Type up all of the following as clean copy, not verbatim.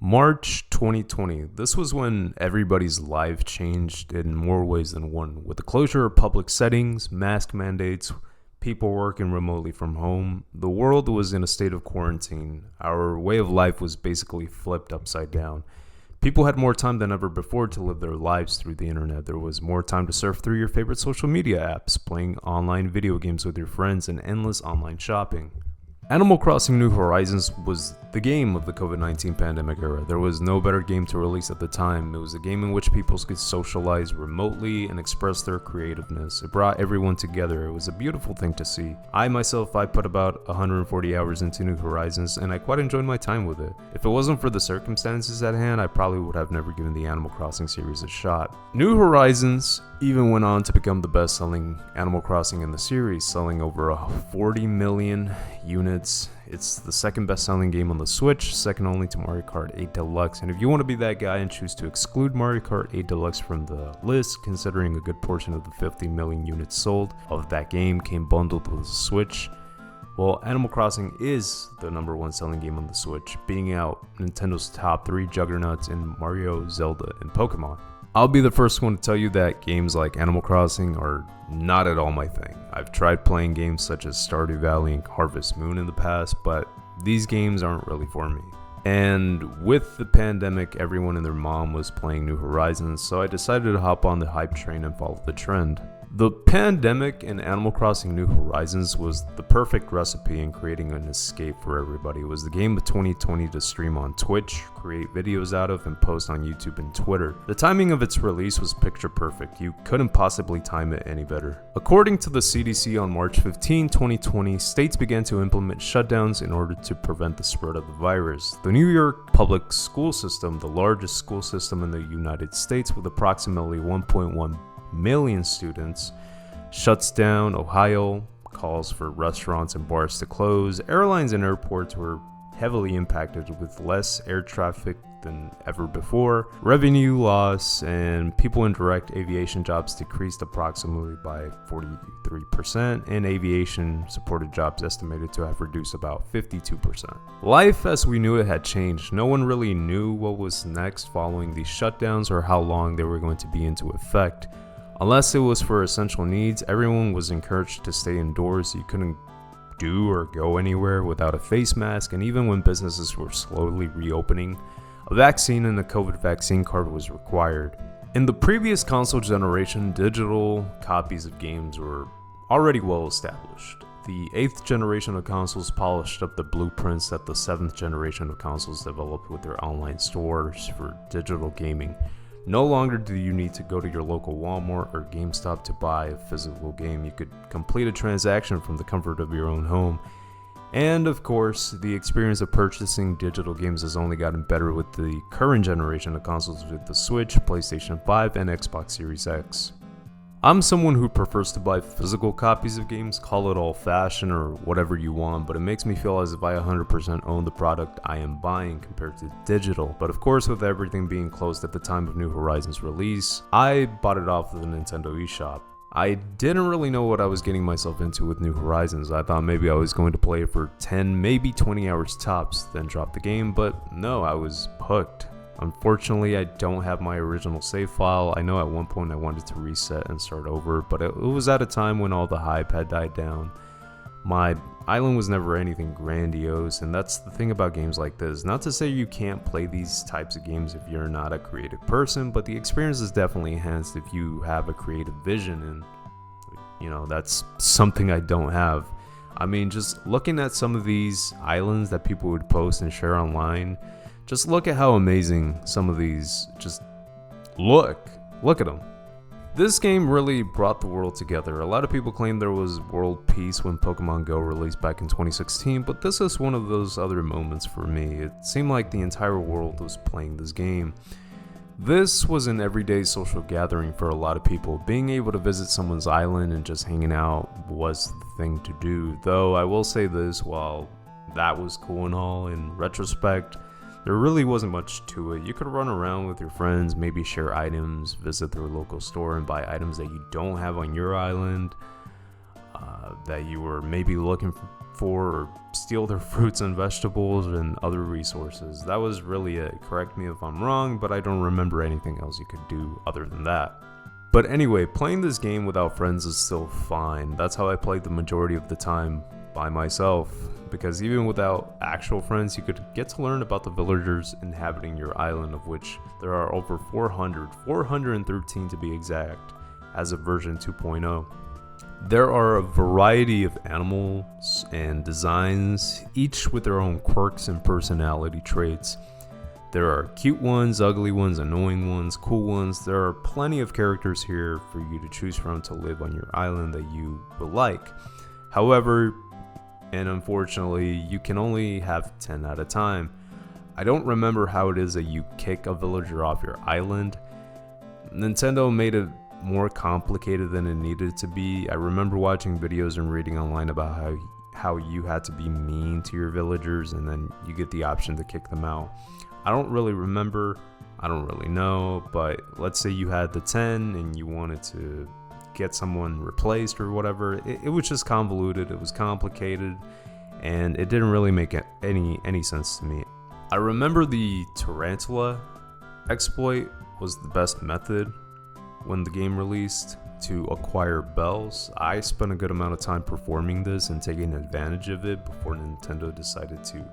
March 2020. This was when everybody's life changed in more ways than one. With the closure of public settings, mask mandates, people working remotely from home, the world was in a state of quarantine. Our way of life was basically flipped upside down. People had more time than ever before to live their lives through the internet. There was more time to surf through your favorite social media apps, playing online video games with your friends, and endless online shopping. Animal Crossing New Horizons was the game of the COVID-19 pandemic era. There was no better game to release at the time. It was a game in which people could socialize remotely and express their creativeness. It brought everyone together. It was a beautiful thing to see. I put about 140 hours into New Horizons, and I quite enjoyed my time with it. If it wasn't for the circumstances at hand, I probably would have never given the Animal Crossing series a shot. New Horizons even went on to become the best-selling Animal Crossing in the series, selling over 40 million units. It's the second best-selling game on the Switch, second only to Mario Kart 8 Deluxe. And if you want to be that guy and choose to exclude Mario Kart 8 Deluxe from the list, considering a good portion of the 50 million units sold of that game came bundled with the Switch, well, Animal Crossing is the number one selling game on the Switch, beating out Nintendo's top three juggernauts in Mario, Zelda, and Pokemon. I'll be the first one to tell you that games like Animal Crossing are not at all my thing. I've tried playing games such as Stardew Valley and Harvest Moon in the past, but these games aren't really for me. And with the pandemic, everyone and their mom was playing New Horizons, so I decided to hop on the hype train and follow the trend. The pandemic and Animal Crossing New Horizons was the perfect recipe in creating an escape for everybody. It was the game of 2020 to stream on Twitch, create videos out of, and post on YouTube and Twitter. The timing of its release was picture perfect. You couldn't possibly time it any better. According to the CDC on March 15, 2020, states began to implement shutdowns in order to prevent the spread of the virus. The New York public school system, the largest school system in the United States with approximately 1.1 million students, shuts down. Ohio calls for restaurants and bars to close. Airlines and airports were heavily impacted with less air traffic than ever before. Revenue loss and people in direct aviation jobs decreased approximately by 43%, and aviation supported jobs estimated to have reduced about 52%. Life as we knew it had changed. No one really knew what was next following these shutdowns or how long they were going to be into effect. Unless it was for essential needs, everyone was encouraged to stay indoors. You couldn't do or go anywhere without a face mask, and even when businesses were slowly reopening, a vaccine and a COVID vaccine card was required. In the previous console generation, digital copies of games were already well established. The 8th generation of consoles polished up the blueprints that the 7th generation of consoles developed with their online stores for digital gaming. No longer do you need to go to your local Walmart or GameStop to buy a physical game. You could complete a transaction from the comfort of your own home. And of course, the experience of purchasing digital games has only gotten better with the current generation of consoles with the Switch, PlayStation 5, and Xbox Series X. I'm someone who prefers to buy physical copies of games, call it old-fashioned or whatever you want, but it makes me feel as if I 100% own the product I am buying compared to digital. But of course, with everything being closed at the time of New Horizons release, I bought it off of the Nintendo eShop. I didn't really know what I was getting myself into with New Horizons. I thought maybe I was going to play it for 10, maybe 20 hours tops, then drop the game, but no, I was hooked. Unfortunately, I don't have my original save file. I know at one point I wanted to reset and start over, but it was at a time when all the hype had died down. My island was never anything grandiose, and that's the thing about games like this. Not to say you can't play these types of games if you're not a creative person, but the experience is definitely enhanced if you have a creative vision, and that's something I don't have. I mean, just looking at some of these islands that people would post and share online, just look at how amazing some of these just look at them. This game really brought the world together. A lot of people claim there was world peace when Pokemon Go released back in 2016, but this is one of those other moments for me. It seemed like the entire world was playing this game. This was an everyday social gathering for a lot of people. Being able to visit someone's island and just hanging out was the thing to do. Though I will say this, while that was cool and all, in retrospect, there really wasn't much to it. You could run around with your friends, maybe share items, visit their local store and buy items that you don't have on your island. that you were maybe looking for, or steal their fruits and vegetables and other resources. That was really it. Correct me if I'm wrong, but I don't remember anything else you could do other than that. But anyway, playing this game without friends is still fine. That's how I played the majority of the time, by myself, because even without actual friends, you could get to learn about the villagers inhabiting your island, of which there are over 413 to be exact, as of version 2.0. There are a variety of animals and designs, each with their own quirks and personality traits. There are cute ones, ugly ones, annoying ones, cool ones. There are plenty of characters here for you to choose from to live on your island that you will like. However, and unfortunately, you can only have 10 at a time. I don't remember how it is that you kick a villager off your island. Nintendo made it more complicated than it needed to be. I remember watching videos and reading online about how you had to be mean to your villagers and then you get the option to kick them out. I don't really remember, I don't really know, but let's say you had the 10 and you wanted to get someone replaced or whatever. It was just convoluted, it was complicated, and it didn't really make any sense to me. I remember the tarantula exploit was the best method when the game released to acquire bells. I spent a good amount of time performing this and taking advantage of it before Nintendo decided to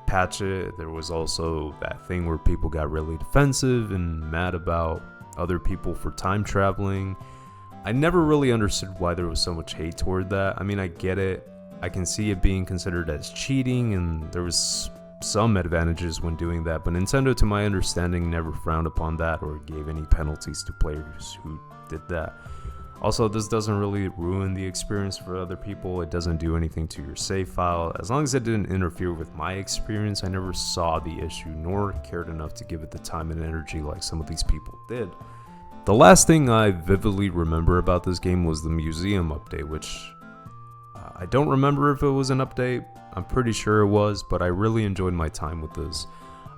patch it. There was also that thing where people got really defensive and mad about other people for time traveling. I never really understood why there was so much hate toward that. I mean, I get it. I can see it being considered as cheating, and there was some advantages when doing that, but Nintendo, to my understanding, never frowned upon that or gave any penalties to players who did that. Also, this doesn't really ruin the experience for other people. It doesn't do anything to your save file. As long as it didn't interfere with my experience, I never saw the issue nor cared enough to give it the time and energy like some of these people did. The last thing I vividly remember about this game was the museum update, which I don't remember if it was an update. I'm pretty sure it was, but I really enjoyed my time with this.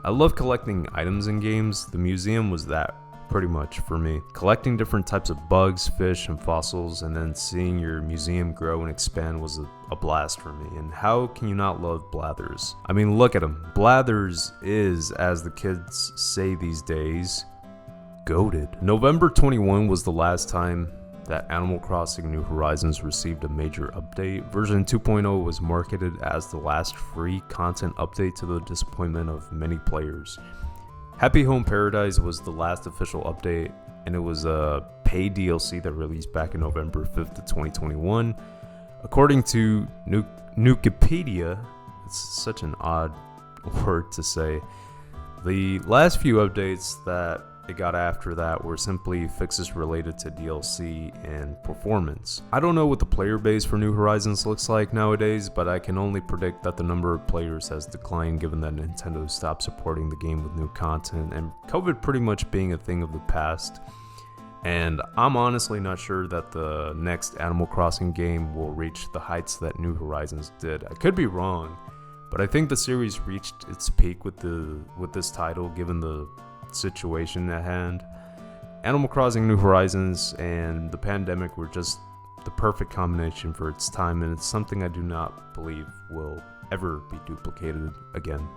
I love collecting items in games. The museum was that pretty much for me. Collecting different types of bugs, fish, and fossils, and then seeing your museum grow and expand was a blast for me. And how can you not love Blathers? I mean, look at him. Blathers is, as the kids say these days, goated. November 21 was the last time that Animal Crossing New Horizons received a major update. Version 2.0 was marketed as the last free content update, to the disappointment of many players. Happy Home Paradise was the last official update, and it was a paid DLC that released back in November 5th of 2021. According to Nukipedia, it's such an odd word to say, the last few updates that it got after that were simply fixes related to DLC and performance. I don't know what the player base for New Horizons looks like nowadays, but I can only predict that the number of players has declined given that Nintendo stopped supporting the game with new content and COVID pretty much being a thing of the past. And I'm honestly not sure that the next Animal Crossing game will reach the heights that New Horizons did. I could be wrong, but I think the series reached its peak with this title given the situation at hand. Animal Crossing New Horizons and the pandemic were just the perfect combination for its time, and it's something I do not believe will ever be duplicated again.